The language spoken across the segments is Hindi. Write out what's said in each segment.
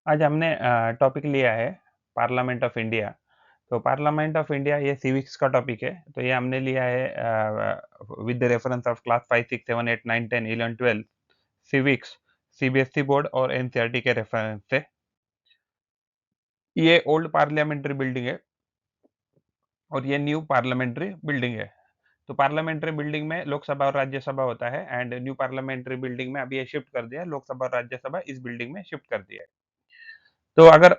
आज हमने टॉपिक लिया है पार्लियामेंट ऑफ इंडिया। तो पार्लियामेंट ऑफ इंडिया ये सिविक्स का टॉपिक है। तो ये हमने लिया है with the reference of class 5, 6, 7, 8, 9, 10, 11, 12 civics, CBSE board और एनसीईआरटी के रेफरेंस से। ये ओल्ड पार्लियामेंट्री बिल्डिंग है और ये न्यू पार्लियामेंट्री बिल्डिंग है। तो पार्लियामेंट्री बिल्डिंग में लोकसभा और राज्यसभा होता है एंड न्यू पार्लियामेंट्री बिल्डिंग में अभी ये शिफ्ट कर दिया है, लोकसभा और राज्यसभा इस बिल्डिंग में शिफ्ट कर दिया है। तो अगर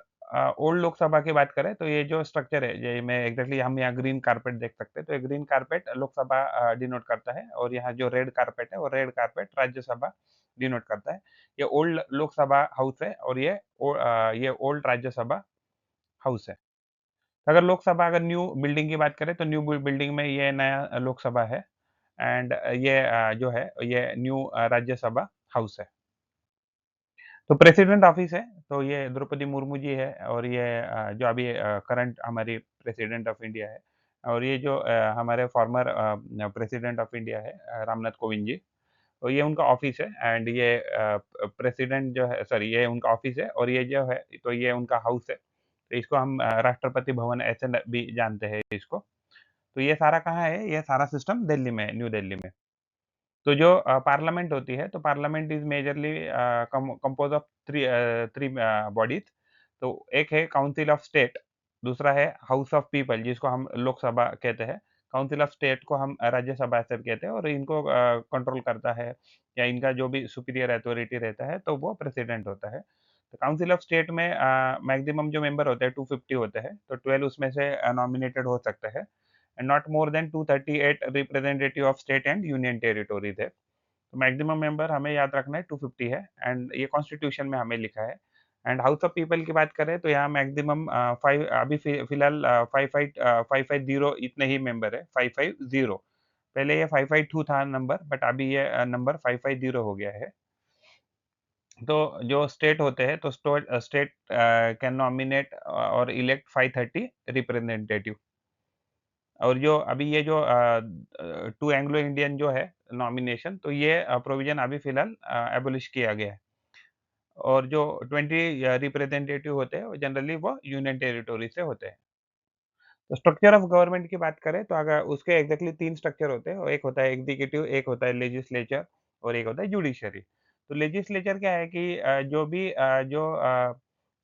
ओल्ड लोकसभा की बात करें तो ये जो स्ट्रक्चर है ये में एग्जैक्टली हम यहाँ ग्रीन कारपेट देख सकते हैं। तो ये ग्रीन कारपेट लोकसभा डिनोट करता है और यहाँ जो रेड कारपेट है वो रेड कारपेट राज्यसभा डिनोट करता है। ये ओल्ड लोकसभा हाउस है और ये ओल्ड राज्यसभा हाउस है। अगर लोकसभा अगर न्यू बिल्डिंग की बात करें तो न्यू बिल्डिंग में ये नया लोकसभा है एंड ये जो है ये न्यू राज्यसभा हाउस है। तो प्रेसिडेंट ऑफिस है, तो ये द्रौपदी मुर्मू जी है और ये जो अभी करंट हमारी प्रेसिडेंट ऑफ इंडिया है और ये जो हमारे फॉर्मर प्रेसिडेंट ऑफ इंडिया है रामनाथ कोविंद जी। तो ये उनका ऑफिस है एंड ये प्रेसिडेंट जो है सॉरी ये उनका ऑफिस है और ये जो है तो ये उनका हाउस है। तो इसको हम राष्ट्रपति भवन ऐसे भी जानते हैं इसको। तो ये सारा कहाँ है? ये सारा सिस्टम दिल्ली में है, न्यू दिल्ली में। तो जो पार्लियामेंट होती है, तो parliament is majorly compose of 3 bodies. तो एक है काउंसिल ऑफ स्टेट, दूसरा है हाउस ऑफ पीपल जिसको हम लोकसभा कहते हैं। काउंसिल ऑफ स्टेट को हम राज्यसभा ऐसे कहते हैं और इनको कंट्रोल करता है या इनका जो भी सुपीरियर अथॉरिटी रहता है, तो वो प्रेसिडेंट होता है। तो काउंसिल ऑफ स्टेट में मैक्सिमम जो मेंबर होते हैं 250 होते हैं, तो 12 उसमें से नॉमिनेटेड हो सकते हैं। And not more than 238 representative of state and union territories है। तो मैक्सिमम मेंबर हमें याद रखना है 250 है एंड ये कॉन्स्टिट्यूशन में हमें लिखा है। एंड हाउस ऑफ पीपल की बात करें तो यहाँ मैक्सिमम 5 अभी फिलहाल 550 इतने ही मेंबर है 550। पहले ये 552 था नंबर बट अभी ये नंबर 550 हो गया है। तो जो स्टेट होते हैं तो स्टेट कैन नॉमिनेट और इलेक्ट 530 रिप्रेजेंटेटिव। और जो अभी ये जो 2 एंग्लो इंडियन जो है नॉमिनेशन तो ये प्रोविज़न अभी फ़िलहाल एबॉलिश किया गया है। और जो 20 रिप्रेजेंटेटिव होते हैं वो जनरली वो यूनियन टेरिटोरी से होते हैं। तो स्ट्रक्चर ऑफ गवर्नमेंट की बात करें तो अगर उसके एग्ज़ैक्टली 3 स्ट्रक्चर होते हैं, और एक होता है एग्ज़ीक्यूटिव, एक होता है लेजिस्लेचर और एक होता है जुडिशरी। तो लेजिस्लेचर क्या है कि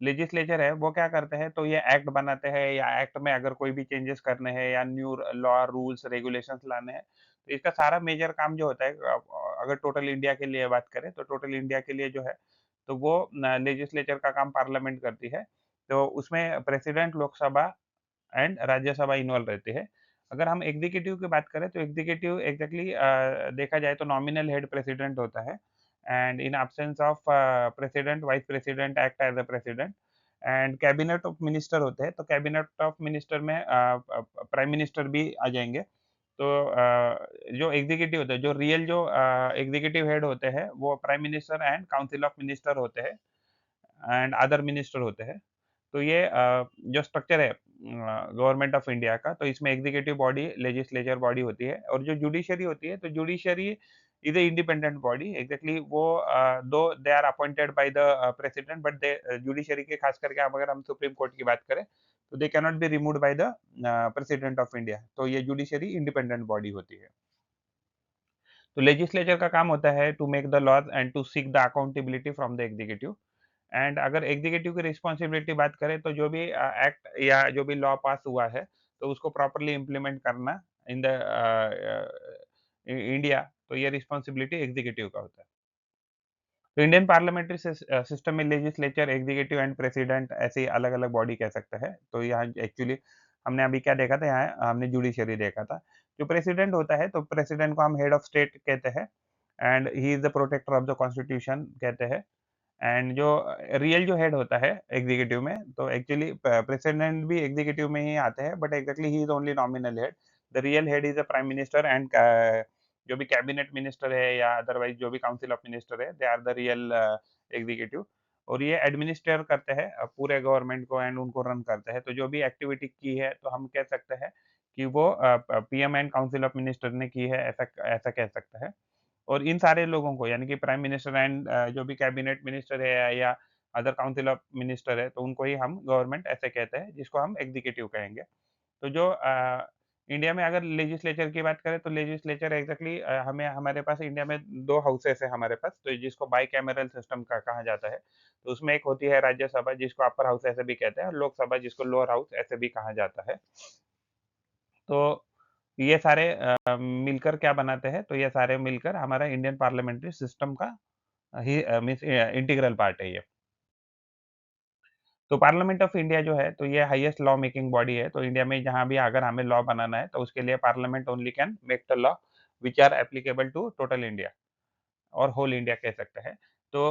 लेजिस्लेचर है वो क्या करते हैं, तो ये एक्ट बनाते हैं या एक्ट में अगर कोई भी चेंजेस करने हैं या न्यू लॉ, रूल्स, रेगुलेशंस लाने हैं, तो इसका सारा मेजर काम जो होता है अगर टोटल इंडिया के लिए बात करें तो टोटल इंडिया के लिए जो है, तो वो लेजिस्लेचर का काम पार्लियामेंट करती है। तो उसमें president, Lok Sabha and Rajya Sabha involve रहती है। अगर हम एग्जीक्यूटिव की बात करें तो एग्जीक्यूटिव एग्ज़ैक्टली देखा जाए तो नॉमिनल हेड प्रेसिडेंट होता है and in absence of president, vice president act as a president and cabinet of minister होते हैं। तो कैबिनेट ऑफ मिनिस्टर में प्राइम मिनिस्टर भी आ जाएँगे। तो जो एग्जीक्यूटिव होता है, जो रियल जो एग्जीक्यूटिव हेड होते हैं, वो prime minister and council of minister होते हैं एंड अदर मिनिस्टर होते हैं। तो ये जो स्ट्रक्चर है गवर्नमेंट ऑफ इंडिया का, तो इसमें एग्जीक्यूटिव बॉडी, लेजिस्लेचर बॉडी होती है और जो जुडिशरी होती है, तो judiciary is a independent body. Exactly वो दो they are appointed by the president but they judiciary के खास करके अब अगर हम सुप्रीम कोर्ट की बात करें, तो they can not be removed by the president of India. तो ये जुडिशरी इंडिपेंडेंट बॉडी होती है। तो लेजिस्लेचर का काम होता है to make the laws and to seek the accountability from the executive. And अगर एग्जीक्यूटिव की रिस्पॉन्सिबिलिटी बात करें तो जो भी एक्ट या जो भी लॉ पास हुआ है तो उसको प्रॉपर्ली इम्प्लीमेंट करना इन द इंडिया, तो ये रिस्पॉन्सिबिलिटी एग्जीक्यूटिव का होता है। तो इंडियन पार्लियामेंट्री सिस्टम में लेजिस्लेचर, एग्जीक्यूटिव एंड प्रेसिडेंट ऐसे अलग अलग बॉडी कह सकते हैं। तो यहाँ एक्चुअली हमने अभी क्या देखा था, यहाँ हमने जुडिशरी देखा था। जो प्रेसिडेंट होता है तो प्रेसिडेंट को हम हेड ऑफ स्टेट कहते हैं and he is the protector of the constitution कहते हैं। एंड जो रियल जो हेड होता है एग्जीक्यूटिव में, तो एक्चुअली प्रेसिडेंट भी एग्जीक्यूटिव में ही आते हैं but exactly he is only nominal head. The real head is a prime minister and जो भी कैबिनेट मिनिस्टर है या अदरवाइज जो भी काउंसिल ऑफ मिनिस्टर है, they are the real executive. और ये एडमिनिस्ट्रेट करते हैं पूरे गवर्नमेंट को एंड उनको रन करते हैं। तो जो भी एक्टिविटी की है तो हम कह सकते हैं कि वो PM and council of minister ने की है, ऐसा ऐसा कह सकते हैं। और इन सारे लोगों को यानी कि प्राइम मिनिस्टर एंड जो भी कैबिनेट मिनिस्टर है या अदर काउंसिल ऑफ मिनिस्टर है, तो उनको ही हम गवर्नमेंट ऐसे कहते हैं, जिसको हम एग्जीक्यूटिव कहेंगे। तो जो इंडिया में अगर लेजिस्लेचर की बात करें तो लेजिस्लेचर एग्जैक्टली हमें हमारे पास इंडिया में 2 हाउसेस है हमारे पास, तो जिसको बाइकैमरल सिस्टम का कहा जाता है। तो उसमें एक होती है राज्यसभा जिसको अपर हाउस ऐसे भी कहते हैं और लोकसभा जिसको लोअर हाउस ऐसे भी कहा जाता है। तो ये सारे मिलकर क्या बनाते हैं? तो ये सारे मिलकर हमारा इंडियन पार्लियामेंट्री सिस्टम का ही मीन्स इंटीग्रल पार्ट है ये। तो पार्लियामेंट ऑफ इंडिया जो है, तो ये हाईएस्ट लॉ मेकिंग बॉडी है। तो इंडिया में जहाँ भी अगर हमें लॉ बनाना है, तो उसके लिए parliament only can make the law which are applicable to total India और होल इंडिया कह सकते हैं। तो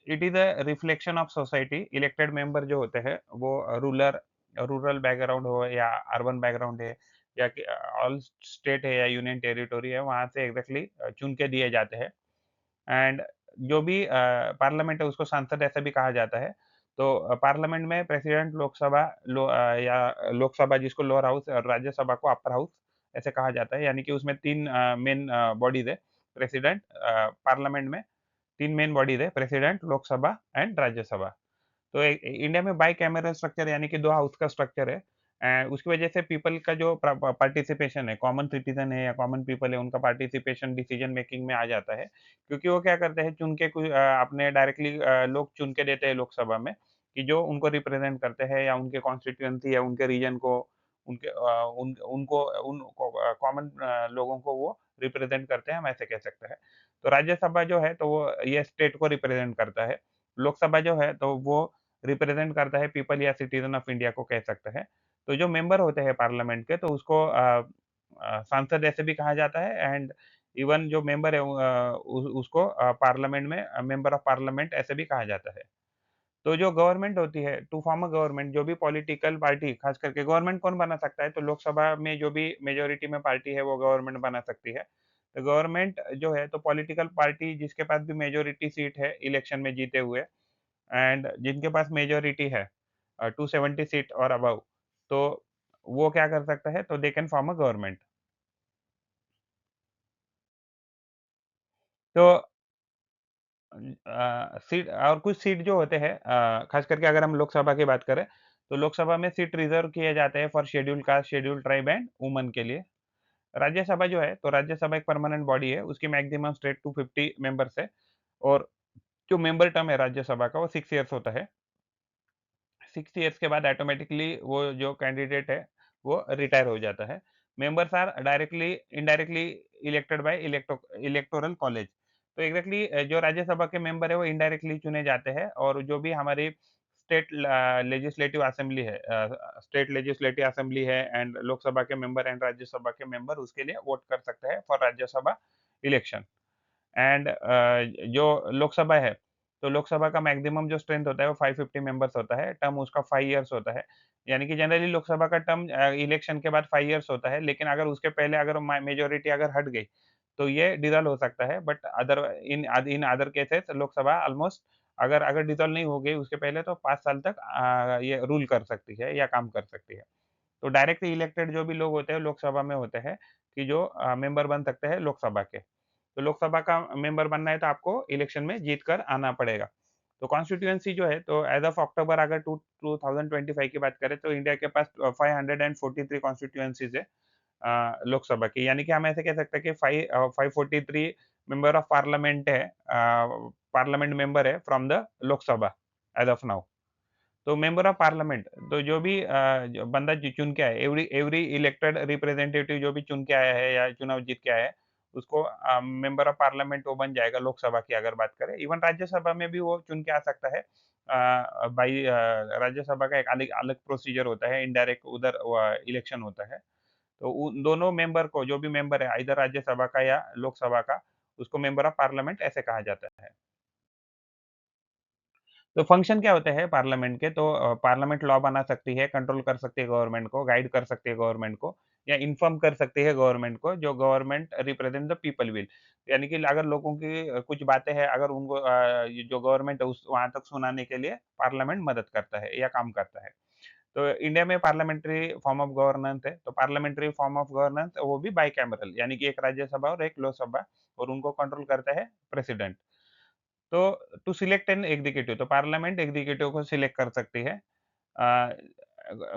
it is a reflection of society. Elected member जो होते हैं, वो रूरल बैकग्राउंड हो या अर्बन बैकग्राउंड है या कि ऑल स्टेट है या यूनियन टेरिटोरी है, वहाँ से एग्ज़ैक्टली चुन के दिए जाते हैं। एंड जो भी पार्लियामेंट है उसको सांसद ऐसा भी कहा जाता है। तो पार्लियामेंट में प्रेसिडेंट या लोकसभा जिसको लोअर हाउस और राज्यसभा को अपर हाउस ऐसे कहा जाता है। यानी कि उसमें 3 मेन बॉडीज़ है। प्रेसिडेंट पार्लियामेंट में 3 मेन बॉडीज़ है, प्रेसिडेंट, लोकसभा एंड राज्यसभा। तो इंडिया में बाइकैमरल स्ट्रक्चर यानी कि 2 हाउस का स्ट्रक्चर है। उसकी वजह से पीपल का जो पार्टिसिपेशन है, कॉमन सिटीज़न है या कॉमन पीपल है, उनका पार्टिसिपेशन डिसीजन मेकिंग में आ जाता है। क्योंकि वो क्या करते हैं, चुन के अपने डायरेक्टली लोग चुन के देते हैं लोकसभा में, कि जो उनको रिप्रेज़ेंट करते हैं या उनके कॉन्स्टिट्यूएंसी या उनके रीजन को, उनको कॉमन लोगों को वो रिप्रेज़ेंट करते हैं, हम ऐसे कह सकते हैं। तो राज्यसभा जो है, तो वो ये स्टेट को रिप्रेज़ेंट करता है। लोकसभा जो है, तो वो रिप्रेजेंट करता है पीपल या सिटीजन ऑफ इंडिया को कह सकते हैं। तो जो मेंबर होते हैं पार्लियामेंट के, तो उसको सांसद ऐसे भी कहा जाता है। एंड इवन जो मेंबर है उसको पार्लियामेंट में मेंबर ऑफ पार्लियामेंट ऐसे भी कहा जाता है। तो जो गवर्नमेंट होती है, टू फॉर्म अ गवर्नमेंट, जो भी पॉलिटिकल पार्टी, खास करके गवर्नमेंट कौन बना सकता है, तो लोकसभा में जो भी मेजॉरिटी में पार्टी है वो गवर्नमेंट बना सकती है। तो गवर्नमेंट जो है, तो पॉलिटिकल पार्टी जिसके पास भी मेजॉरिटी सीट है इलेक्शन में जीते हुए, एंड जिनके पास मेजॉरिटी है 270 सीट और अबव, तो वो क्या कर सकता है, तो दे कैन फॉर्म अ गवर्नमेंट। तो सीट और कुछ सीट जो होते हैं, खास करके अगर हम लोकसभा की बात करें, तो लोकसभा में सीट रिजर्व किए जाते हैं for scheduled caste, scheduled tribe and woman के लिए। राज्यसभा जो है, तो राज्यसभा एक परमानेंट बॉडी है, उसकी मैक्सिमम स्टेट 250 मेंबर्स है। और जो मेंबर टर्म है राज्यसभा का, वो 6 इयर्स होता है। 6 इयर्स के बाद ऑटोमेटिकली वो जो कैंडिडेट है, वो रिटायर हो जाता है। Members are directly indirectly elected by electoral college. तो एग्ज़ैक्टली जो राज्यसभा के मेंबर है, वो इनडायरेक्टली चुने जाते हैं। और जो भी हमारी लेजिस्लेटिव असेंबली है, स्टेट लेजिस्लेटिव असेंबली है, एंड लोकसभा के मेंबर एंड राज्यसभा के मेंबर उसके लिए वोट कर सकते हैं फॉर राज्यसभा इलेक्शन। एंड जो लोकसभा है, तो लोकसभा का मैक्सिमम जो स्ट्रेंथ होता है वो 550 मेंबर्स होता है, टर्म उसका 5 इयर्स होता है। यानी कि जनरली लोकसभा का टर्म इलेक्शन के बाद 5 इयर्स होता है, लेकिन अगर उसके पहले अगर मेजॉरिटी अगर हट गई, तो ये डिसॉल्व हो सकता है। But in other cases Lok Sabha almost अगर अगर डिसॉल्व नहीं हो गई उसके पहले, तो 5 साल तक ये रूल कर सकती है या काम कर सकती है। तो डायरेक्ट इलेक्टेड जो भी लोग होते हैं लोकसभा में होते हैं, कि जो मेंबर बन सकते हैं लोकसभा के। तो लोकसभा का मेंबर बनना है, तो आपको इलेक्शन में जीत कर आना पड़ेगा। तो कॉन्स्टिट्यूएंसी जो है, तो एज़ ऑफ अक्टूबर अगर 2025 की बात करें, तो इंडिया के पास 543 कॉन्स्टिट्यूएंसीज़ है लोकसभा की। यानी कि हम ऐसे कह सकते हैं कि 543 मेंबर ऑफ पार्लियामेंट है, पार्लियामेंट मेंबर है from the Lok Sabha as of now. तो मेंबर ऑफ पार्लियामेंट, तो जो भी जो बंदा चुन के आए, एवरी एवरी इलेक्टेड रिप्रेजेंटेटिव जो भी चुन के आया है या चुनाव जीत के आया है, उसको मेंबर ऑफ पार्लियामेंट वो बन जाएगा लोकसभा की अगर बात करें। इवन राज्यसभा में भी वो चुन के आ सकता है। राज्यसभा का एक अलग अलग प्रोसीजर होता है, इनडायरेक्ट उधर इलेक्शन होता है। तो उन दोनों मेंबर को, जो भी मेंबर है इधर राज्यसभा का या लोकसभा का, उसको मेंबर ऑफ पार्लियामेंट ऐसे कहा जाता है। तो फंक्शन क्या होते हैं पार्लियामेंट के? तो पार्लियामेंट लॉ बना सकती है, कंट्रोल कर सकती है गवर्नमेंट को, गाइड कर सकती है गवर्नमेंट को, या इन्फॉर्म कर सकती है गवर्नमेंट को, जो government represent the people will. यानी कि अगर लोगों की कुछ बातें हैं, अगर उनको ये जो गवर्नमेंट है उस वहाँ तक सुनाने के लिए पार्लियामेंट मदद करता है या काम करता है। तो इंडिया में पार्लियामेंट्री फॉर्म ऑफ गवर्नेंस है, तो पार्लियामेंट्री फॉर्म ऑफ गवर्नेंस वो भी बाइकैमरल, यानी कि एक राज्यसभा और एक लोकसभा, और उनको कंट्रोल करता है प्रेसिडेंट। तो टू सिलेक्ट एन एग्जीक्यूटिव, तो पार्लियामेंट एग्जीक्यूटिव को सिलेक्ट कर सकती है।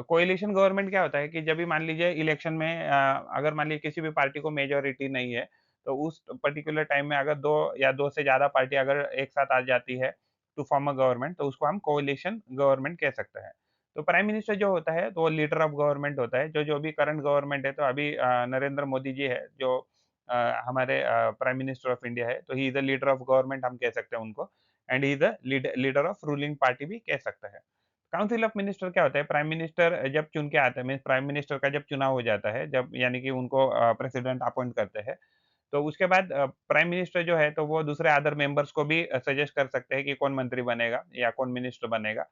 कोएलिशन गवर्नमेंट क्या होता है कि जब भी मान लीजिए इलेक्शन में अगर मान लीजिए किसी भी पार्टी को मेजॉरिटी नहीं है, तो उस पर्टिकुलर टाइम में अगर 2 या 2 से ज़्यादा पार्टी अगर एक साथ आ जाती है टू फॉर्म अ गवर्नमेंट, तो उसको हम कोएलिशन गवर्नमेंट कह सकते हैं। तो प्राइम मिनिस्टर जो होता है, तो वो लीडर ऑफ गवर्नमेंट होता है, जो-जो भी करंट गवर्नमेंट है, तो अभी नरेंद्र मोदी जी है, जो हमारे प्राइम मिनिस्टर ऑफ इंडिया है, तो he is the leader of government हम कह सकते हैं उनको, and he is the leader of ruling party भी कह सकते हैं। काउंसिल ऑफ मिनिस्टर क्या होता है? प्राइम मिनिस्टर जब चुन के आता है, मीन्स प्राइम मिनिस्टर का जब चुनाव हो जाता है, जब यानी कि उनको प्रेसिडेंट अपॉइंट करते हैं, तो उसके बाद प्राइम मिनिस्टर जो है, तो वो दूसरे अदर मेंबर्स को भी सजेस्ट कर सकते हैं कि कौन मंत्री बनेगा या कौन मिनिस्टर बनेगा।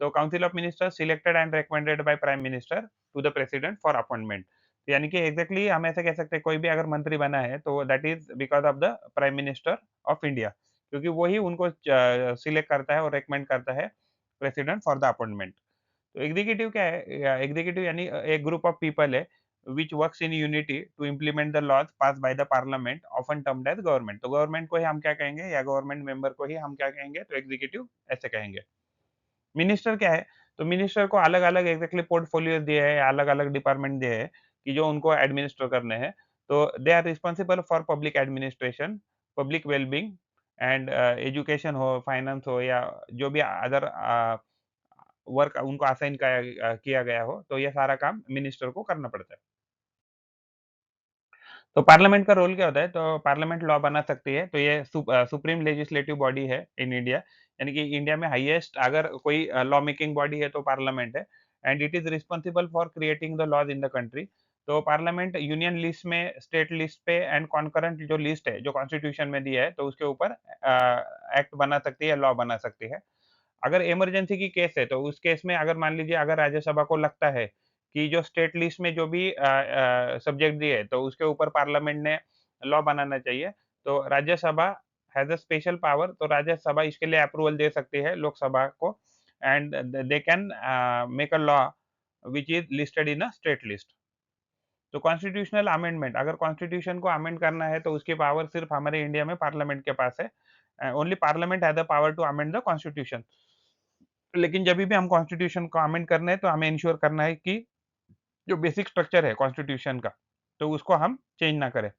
तो council of minister selected and recommended by prime minister to the president for appointment. यानी कि एग्ज़ैक्टली हम ऐसे कह सकते हैं कोई भी अगर मंत्री बना है, तो that is because of the prime minister of India, क्योंकि वो ही उनको सिलेक्ट करता है और रिकमेंड करता है प्रेसिडेंट फॉर द अपॉइंटमेंट। तो एग्जीक्यूटिव क्या है? एग्जीक्यूटिव यानी एक ग्रुप ऑफ पीपल है which works in unity to implement the laws pass by the parliament often termed as government. तो गवर्नमेंट को ही हम क्या कहेंगे या गवर्नमेंट मेंबर को ही हम क्या कहेंगे? तो एग्जीक्यूटिव ऐसे कहेंगे। मिनिस्टर क्या है? तो मिनिस्टर को अलग-अलग एग्ज़ैक्टली पोर्टफोलियोज़ दिए हैं, अलग-अलग डिपार्टमेंट दिए हैं कि जो उनको एडमिनिस्टर करने हैं। तो they are responsible for public administration, public wellbeing and education हो, फाइनेंस हो या जो भी अदर वर्क उनको असाइन किया गया हो, तो ये सारा काम मिनिस्टर को करना पड़ता है। तो पार्लियामेंट का रोल क्या होता है? तो पार्लियामेंट लॉ बना सकती है, तो ये सुप्रीम लेजिस्लेटिव बॉडी है इन इंडिया, यानी कि इंडिया में हाईएस्ट अगर कोई लॉ मेकिंग बॉडी है तो पार्लियामेंट है, and it is responsible for creating the laws in the country. तो पार्लियामेंट यूनियन लिस्ट में, स्टेट लिस्ट पे एंड कॉन्करेंट जो लिस्ट है, जो कॉन्स्टिट्यूशन में दिया है, तो उसके ऊपर एक्ट बना सकती है, लॉ बना सकती है। अगर इमरजेंसी की केस है, तो उस केस में अगर मान लीजिए अगर राज्यसभा को लगता है कि जो स्टेट लिस्ट में जो भी सब्जेक्ट दिए हैं, तो उसके ऊपर पार्लियामेंट ने लॉ बनाना चाहिए, तो Rajya Sabha has a special power, तो राज्यसभा इसके लिए अप्रूवल दे सकती है लोकसभा को, and they can make a law which is listed in a state list. तो कॉन्स्टिट्यूशनल अमेंडमेंट, अगर कॉन्स्टिट्यूशन को अमेंड करना है, तो उसकी पावर सिर्फ हमारे इंडिया में पार्लियामेंट के पास है। Only parliament has the power to amend the constitution. लेकिन जभी भी हम कॉन्स्टिट्यूशन को अमेंड करना है, तो हमें एन्श्योर करना है कि जो बेसिक स्ट्रक्चर है कॉन्स्टिट्यूशन का, तो उसको हम चेंज ना करें।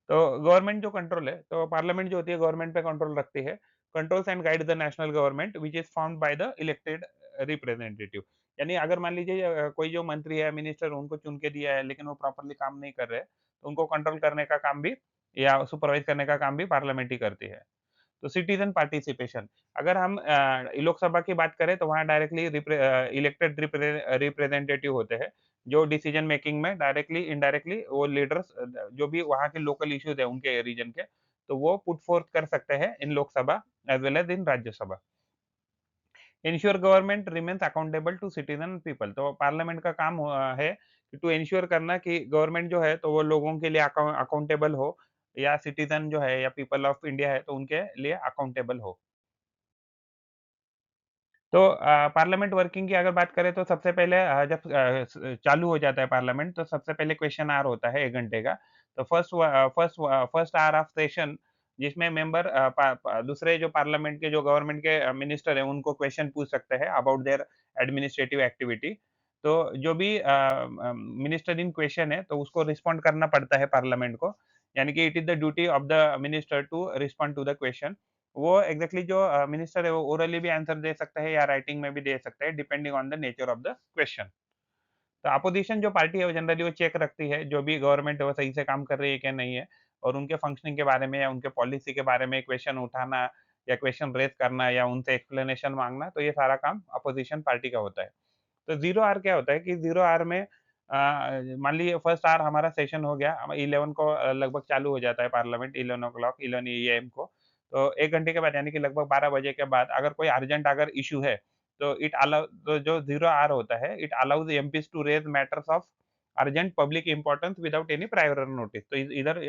तो गवर्नमेंट जो कंट्रोल है, तो पार्लियामेंट जो होती है गवर्नमेंट पे कंट्रोल रखती है। Controls and guide the national government which is formed by the elected representative. यानी अगर मान लीजिए कोई जो मंत्री है, मिनिस्टर उनको चुन के दिया है, लेकिन वो प्रॉपर्ली काम नहीं कर रहे, तो उनको कंट्रोल करने का काम भी या सुपरवाइज़ करने का काम भी पार्लियामेंट ही करती है। तो सिटीजन पार्टिसिपेशन, अगर हम लोकसभा की बात करें तो वहाँ डायरेक्टली इलेक्टेड रिप्रेजेंटेटिव होते हैं, जो डिसीजन मेकिंग में डायरेक्टली, इनडायरेक्टली वो लीडर्स जो भी वहाँ के लोकल इश्यूज़ है उनके रीजन के, तो वो पुट फोर्थ कर सकते हैं इन Lok Sabha as well as in Rajya Sabha. Ensure government remains accountable to citizen people, तो पार्लियामेंट का काम है टू एंश्योर करना कि गवर्नमेंट जो है तो वो लोगों के लिए अकाउंटेबल हो, या सिटीजन जो है या पीपल ऑफ इंडिया है तो उनके लिए अकाउंटेबल हो। तो पार्लियामेंट वर्किंग की अगर बात करें तो सबसे पहले जब चालू हो जाता है पार्लियामेंट, तो सबसे पहले क्वेश्चन आवर होता है 1 घंटे का। तो फर्स्ट आवर ऑफ सेशन, जिसमें मेंबर दूसरे जो पार्लियामेंट के जो गवर्नमेंट के मिनिस्टर हैं उनको क्वेश्चन पूछ सकते हैं अबाउट देयर एडमिनिस्ट्रेटिव एक्टिविटी। तो जो भी मिनिस्टर इन क्वेश्चन है, तो उसको रिस्पॉन्ड करना पड़ता है पार्लियामेंट को। यानी कि it is the duty of the minister to respond to the question. वो एग्ज़ैक्टली जो मिनिस्टर है वो ओरली भी आंसर दे सकता है या राइटिंग में भी दे सकता है, depending on the nature of the question. तो अपोज़िशन जो पार्टी है वो जनरली वो चेक रखती है, जो भी गवर्नमेंट है वो सही से काम कर रही है क्या नहीं है, और उनके फंक्शनिंग के बारे में या उनके पॉलिसी के बारे में क्वेश्चन उठाना या क्वेश्चन रेज़ करना या उनसे एक्सप्लेनेशन माँगना, तो ये सारा काम अपोज़िशन पार्टी का होता है। तो ज़ीरो आवर क्या होता है कि ज़ीरो आवर में मान लीजिए फर्स्ट आवर हमारा सेशन हो गया, 11 को लगभग चालू हो जाता है पार्लियामेंट, 11 ओ क्लॉक 11 एएम को। तो 1 घंटे के बाद यानी कि लगभग 12 बजे के बाद अगर कोई अर्जेंट अगर इश्यू है, तो तो जो ज़ीरो आवर होता है, it allows MPs to raise matters of urgent public importance without any prior notice. तो इधर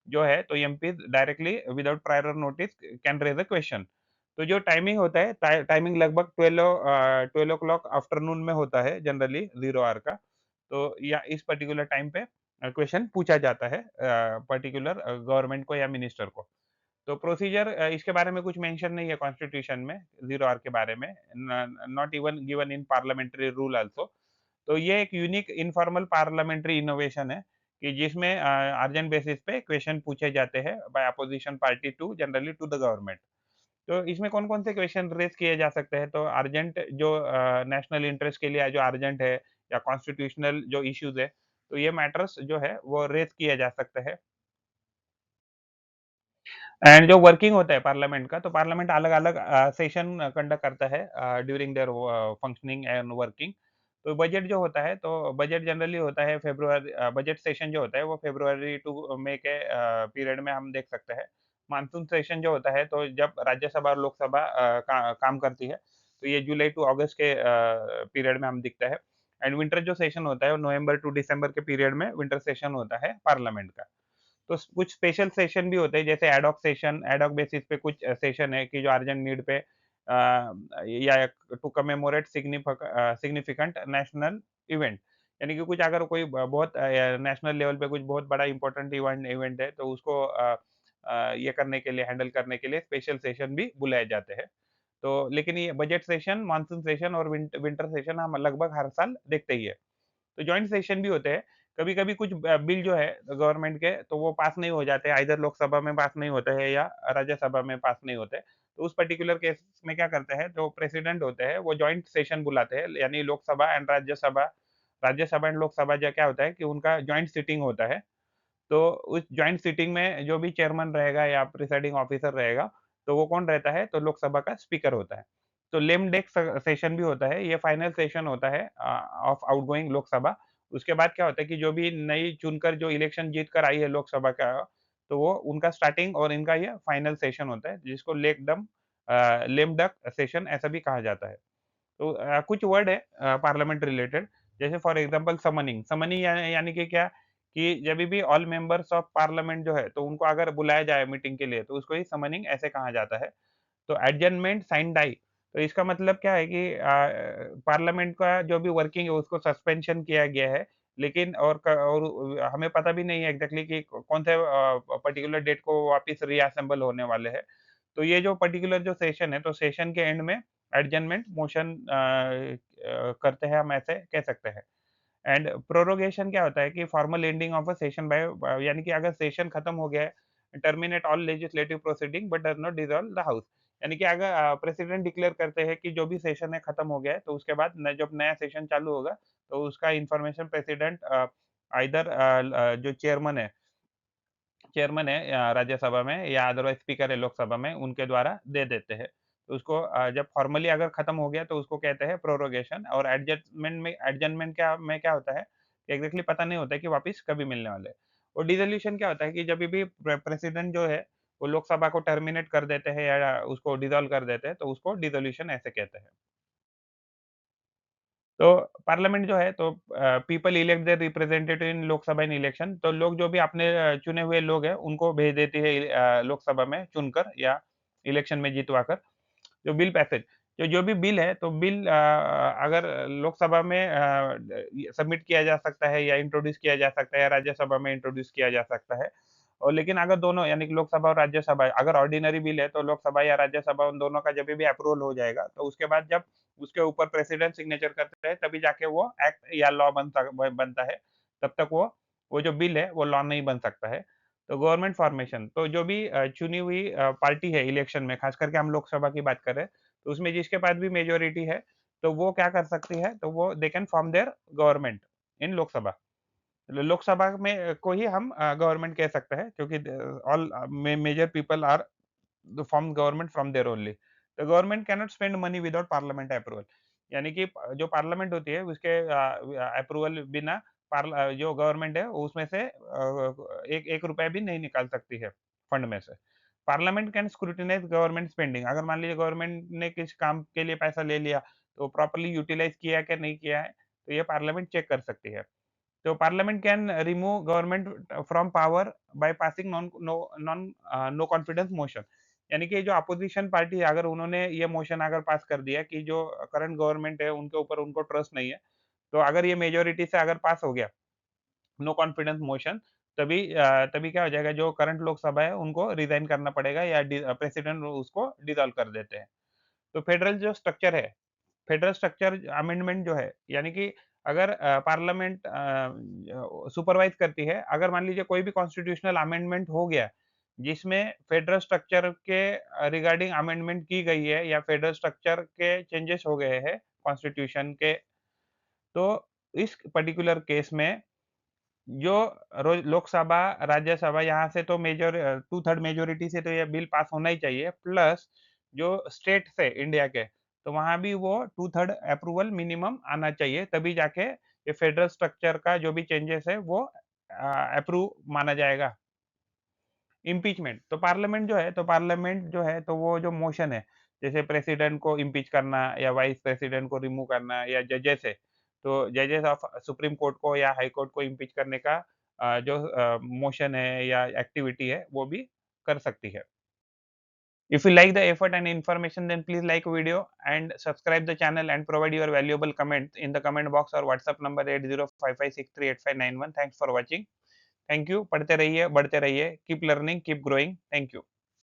जो है तो MPs directly without prior notice can raise a question. तो जो टाइमिंग होता है, टाइमिंग लगभग 12 ओ क्लॉक आफ्टरनून में होता है जनरली ज़ीरो आवर का। तो या इस पर्टिकुलर टाइम पे क्वेश्चन पूछा जाता है पर्टिकुलर गवर्नमेंट को या मिनिस्टर को। तो प्रोसीजर इसके बारे में कुछ मेंशन नहीं है कॉन्स्टिट्यूशन में, ज़ीरो आवर के बारे में, not even given in parliamentary rule also. तो ये एक यूनिक इन्फॉर्मल पार्लियामेंट्री इनोवेशन है कि जिसमें अर्जेंट बेसिस पे क्वेश्चन पूछे जाते हैं by opposition party to generally to the government. तो इसमें कौन-कौन से क्वेश्चन रेज़ किए जा सकते हैं, तो अर्जेंट जो नेशनल इंटरेस्ट के लिए जो अर्जेंट है या कॉन्स्टिट्यूशनल जो इश्यूज़ है, तो ये मैटर्स जो है वो रेज़ किए जा सकते हैं। एंड जो वर्किंग होता है पार्लियामेंट का, तो पार्लियामेंट अलग-अलग सेशन कंडक्ट करता है during their functioning and working. तो बजट जो होता है, तो बजट जनरली होता है बजट सेशन जो होता है वो फरवरी टू मई के पीरियड में हम देख सकते हैं। मानसून सेशन जो होता है, तो जब राज्यसभा और लोकसभा काम करती है, तो ये जुलाई टू अगस्त के पीरियड में हम दिखता है। एंड विंटर जो सेशन होता है, वो नवंबर टू दिसंबर के पीरियड में विंटर सेशन होता है पार्लियामेंट का। तो कुछ स्पेशल सेशन भी होते हैं, जैसे एडहॉक सेशन, एडहॉक बेसिस पे कुछ सेशन है कि जो अर्जेंट नीड पे या to commemorate significant national event, यानी कि कुछ अगर कोई बहुत नेशनल लेवल पे कुछ बहुत बड़ा इंपॉर्टेंट इवेंट इवेंट है, तो उसको ये करने के लिए, हैंडल करने के लिए स्पेशल सेशन भी बुलाए जाते हैं। तो लेकिन ये बजट सेशन, मानसून सेशन और विंटर सेशन हम लगभग हर साल देखते ही है। तो जॉइंट सेशन भी होते हैं। कभी-कभी कुछ बिल जो है गवर्नमेंट के, तो वो पास नहीं हो जाते हैं, आइदर लोकसभा में पास नहीं होते हैं या राज्यसभा में पास नहीं होते। तो उस पर्टिकुलर केस में क्या करते हैं, जो प्रेसिडेंट होते हैं वो जॉइंट सेशन बुलाते हैं, यानी लोकसभा एंड राज्यसभा एंड लोकसभा जो क्या होता है कि उनका जॉइंट सिटिंग होता है। तो उस जॉइंट सिटिंग में जो भी चेयरमैन रहेगा या प्रिसाइडिंग ऑफिसर रहेगा, तो वो कौन रहता है? तो लोकसभा का स्पीकर होता है। तो लेम डेस्क सेशन भी होता है, ये फाइनल सेशन होता है ऑफ आउटगोइंग लोकसभा। उसके बाद क्या होता है कि जो भी नई चुनकर जो इलेक्शन जीत कर आई है लोकसभा का, तो वो उनका स्टार्टिंग और इनका ये फाइनल सेशन होता है, जिसको लेम डक सेशन ऐसा भी कहा जाता है। तो कुछ वर्ड है पार्लियामेंट रिलेटेड, जैसे फॉर एग्जांपल समनिंग। समनिंग यानी कि क्या, कि जब भी ऑल मेंबर्स ऑफ पार्लियामेंट जो है, तो उनको अगर बुलाया जाए मीटिंग के लिए, तो उसको ही समनिंग ऐसे कहा जाता है। तो एडजर्नमेंट साइन डाई, तो इसका मतलब क्या है कि पार्लियामेंट का जो भी वर्किंग है उसको सस्पेंशन किया गया है, लेकिन और हमें पता भी नहीं है एग्ज़ैक्टली कि कौन से पर्टिकुलर डेट को वापस रीअसेंबल होने वाले हैं। तो ये जो पर्टिकुलर जो सेशन है, तो सेशन के एंड में एडजर्नमेंट मोशन करते हैं, हम ऐसे कह सकते हैं। एंड प्रोरोगेशन क्या होता है कि formal ending of a session by, यानी कि अगर सेशन खत्म हो गया है, terminate all legislative proceeding but does not dissolve the house. यानी कि अगर प्रेसिडेंट डिक्लेयर करते हैं कि जो भी सेशन है खत्म हो गया है, तो उसके बाद जब नया सेशन चालू होगा, तो उसका इंफॉर्मेशन प्रेसिडेंट आइदर जो चेयरमैन है राज्यसभा में या अदरवाइज़ स्पीकर है लोकसभा में, उनके द्वारा दे देते हैं। तो उसको जब फॉर्मली अगर खत्म हो गया, तो उसको कहते हैं प्रोरोगेशन। और एडजर्नमेंट क्या होता है, एग्ज़ैक्टली पता नहीं होता है कि वापस कभी मिलने वाले हैं। और डिसोल्यूशन क्या होता है कि जभी भी प्रेसिडेंट जो है, वो लोकसभा को टर्मिनेट कर देते हैं या उसको डिसॉल्व कर देते हैं, तो उसको डिसोल्यूशन ऐसे कहते हैं। तो पार्लियामेंट जो है, तो people elect their representative in Lok Sabha in election. तो लोग जो भी अपने चुने हुए लोग हैं, उनको भेज देती है लोकसभा में चुनकर या इलेक्शन में जितवाकर। जो बिल पैसेज, जो भी बिल है, तो बिल अगर लोकसभा में सबमिट किया जा सकता है या इंट्रोड्यूस किया जा सकता है या राज्यसभा में इंट्रोड्यूस किया जा सकता है। और लेकिन अगर दोनों, यानी कि लोकसभा और राज्यसभा, अगर ऑर्डिनरी बिल है, तो लोकसभा या राज्यसभा उन दोनों का जब भी अप्रूवल हो जाएगा, तो उसके बाद जब उसके ऊपर प्रेसिडेंट सिग्नेचर करते हैं, तभी जाके वो एक्ट या लॉ बनता है। तब तक वो जो बिल है, वो लॉ नहीं बन सकता है। तो गवर्नमेंट फॉर्मेशन, तो जो भी चुनी हुई पार्टी है इलेक्शन में, खास करके हम लोकसभा की बात कर रहे हैं, तो उसमें जिसके पास भी मेजॉरिटी है, तो वो क्या कर सकती है, तो वो they can form their government in Lok Sabha. Lok Sabha में को ही हम गवर्नमेंट कह सकते हैं, क्योंकि all major people are the form government from there only. The government can not spend money without parliament approval, यानी कि जो पार्लियामेंट होती है उसके अप्रूवल बिना जो गवर्नमेंट है उसमें से एक एक रुपया भी नहीं निकाल सकती है फंड में से। Parliament can scrutinise government spending, अगर मान लीजिए गवर्नमेंट ने किस काम के लिए पैसा ले लिया, तो प्रॉपर्ली यूटिलाइज किया है कि नहीं किया है, तो ये पार्लियामेंट चेक कर सकती है। तो parliament can remove government from power by passing no confidence motion, यानी कि जो अपोजिशन पार्टी है, अगर उन्होंने ये मोशन अगर पास कर दिया कि जो करंट गवर्नमेंट है उनके ऊपर उनको ट्रस्ट नहीं है, तो अगर ये मेजोरिटी से अगर पास हो गया नो कॉन्फिडेंस मोशन, तभी क्या हो जाएगा, जो करंट लोकसभा है उनको रिज़ाइन करना पड़ेगा या प्रेसिडेंट उसको डिसॉल्व कर देते हैं। तो फेडरल जो स्ट्रक्चर है, फेडरल स्ट्रक्चर अमेंडमेंट जो है, यानी कि अगर पार्लियामेंट सुपरवाइज़ करती है, अगर मान लीजिए कोई भी कॉन्स्टिट्यूशनल अमेंडमेंट हो गया, जिसमें फेडरल स्ट्रक्चर के रिगार्डिंग अमेंडमेंट की गई है या फेडरल स्ट्रक्चर के चेंजेस हो गए हैं कॉन्स्टिट्यूशन के, तो इस पर्टिकुलर केस में जो लोकसभा, राज्यसभा, यहाँ से तो टू थर्ड मेजोरिटी से तो ये बिल पास होना ही चाहिए, प्लस जो स्टेट्स है इंडिया के, तो वहाँ भी वो टू थर्ड अप्रूवल मिनिमम आना चाहिए, तभी जाके ये फेडरल स्ट्रक्चर का जो भी चेंजेस है वो अप्रूव माना जाएगा। इम्पीचमेंट तो पार्लियामेंट जो है तो वो जो मोशन है, जैसे प्रेसिडेंट को इम्पीच करना या वाइस प्रेसिडेंट को रिमूव करना या जजेस है, तो जजेस ऑफ सुप्रीम कोर्ट को या हाई कोर्ट को इम्पीच करने का जो मोशन है या एक्टिविटी है, वो भी कर सकती है। If you like the effort and information, then please like video and subscribe the channel and provide your valuable comment in the comment box or WhatsApp number 8055638591। Thanks for watching। Thank you। पढ़ते रहिए, बढ़ते रहिए। Keep learning, keep growing। Thank you।